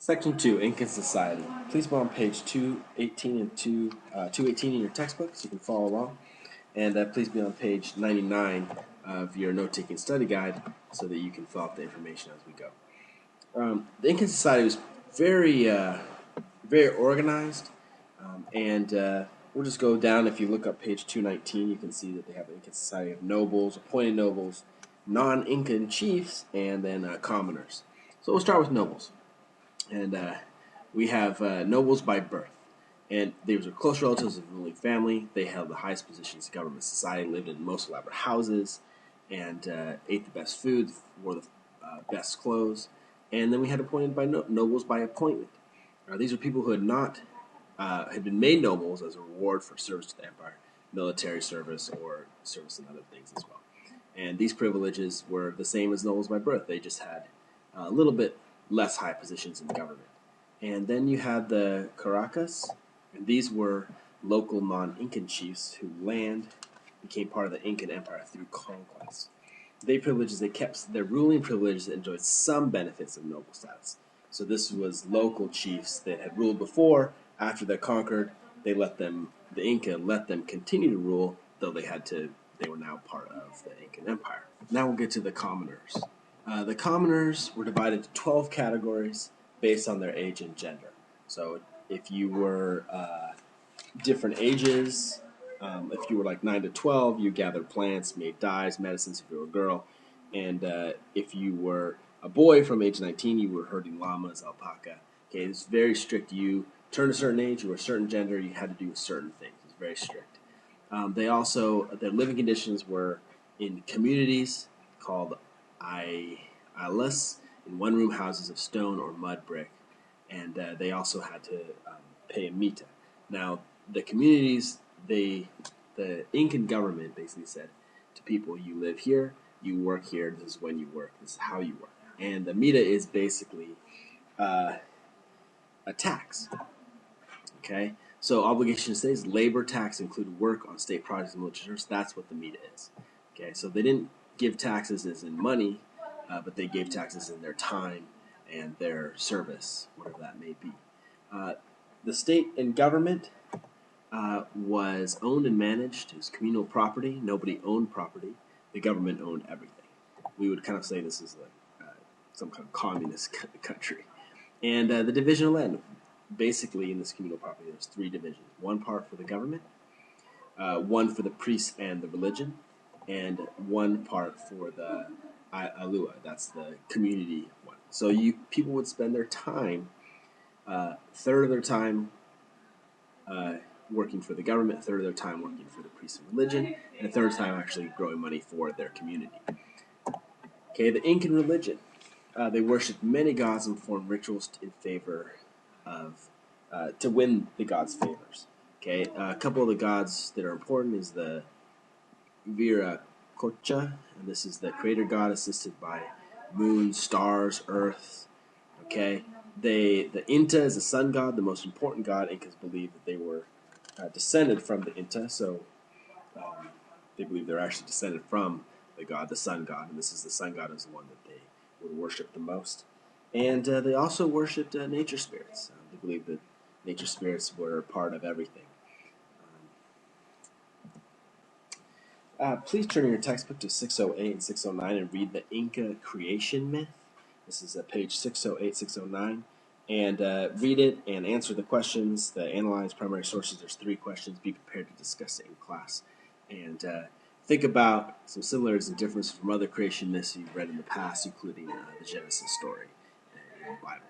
Section 2, Inca Society. Please be on page 218 and 218 in your textbook so you can follow along. And please be on page 99 of your note-taking study guide so that you can fill out the information as we go. The Inca Society was very organized, and we'll just go down. If you look up page 219, you can see that they have the Inca Society of nobles, appointed nobles, non-Incan chiefs, and then commoners. So we'll start with nobles. And we have nobles by birth. And they were close relatives of the ruling family. They held the highest positions in government society, lived in most elaborate houses, and ate the best food, wore the best clothes. And then we had appointed by nobles by appointment. These are people who had been made nobles as a reward for service to the empire, military service, or service in other things as well. And these privileges were the same as nobles by birth. They just had a little bit less high positions in government. And then you had the Caracas, and these were local non-Incan chiefs whose land became part of the Incan Empire through conquest. They kept their ruling privileges and enjoyed some benefits of noble status. So this was local chiefs that had ruled before. After they're conquered, the Inca let them continue to rule, though they were now part of the Incan Empire. Now we'll get to the commoners. The commoners were divided into 12 categories based on their age and gender. So if you were different ages, if you were like 9 to 12, you gathered plants, made dyes, medicines if you were a girl. And if you were a boy from age 19, you were herding llamas, alpaca. Okay, it's very strict. You turned a certain age, you were a certain gender, you had to do certain things. It's very strict. Their living conditions were in communities called ailas, in one-room houses of stone or mud brick, and they also had to pay a mita. Now, the communities, the Incan government basically said to people, you live here, you work here, this is when you work, this is how you work. And the mita is basically a tax. Okay? So obligation to say is labor tax included work on state projects and militaries. That's what the mita is. Okay, so they didn't give taxes as in money, but they gave taxes in their time and their service, whatever that may be. The state and government was owned and managed. It was communal property. Nobody owned property. The government owned everything. We would kind of say this is some kind of communist country. And the division of land. Basically, in this communal property, there's 3 divisions. One part for the government, one for the priests and the religion, and one part for the alua. That's the community one. So people would spend their time, third of their time working for the government, a third of their time working for the priests and religion, and a third time actually growing money for their community. Okay, the Incan religion. They worshipped many gods and performed rituals in favor of to win the gods' favors. Okay, a couple of the gods that are important is the Viracocha, and this is the creator god assisted by moon, stars, earth. Okay, the Inta is the sun god, the most important god. Incas believe that they were descended from the Inta, so they believe they're actually descended from the sun god, and this is the sun god is the one that they would worship the most. And they also worshipped nature spirits. They believed that nature spirits were part of everything. Please turn in your textbook to 608 and 609 and read the Inca creation myth. This is page 608, 609. And read it and answer the questions. The analyze primary sources, there's 3 questions. Be prepared to discuss it in class. And think about some similarities and differences from other creation myths you've read in the past, including the Genesis story in the Bible.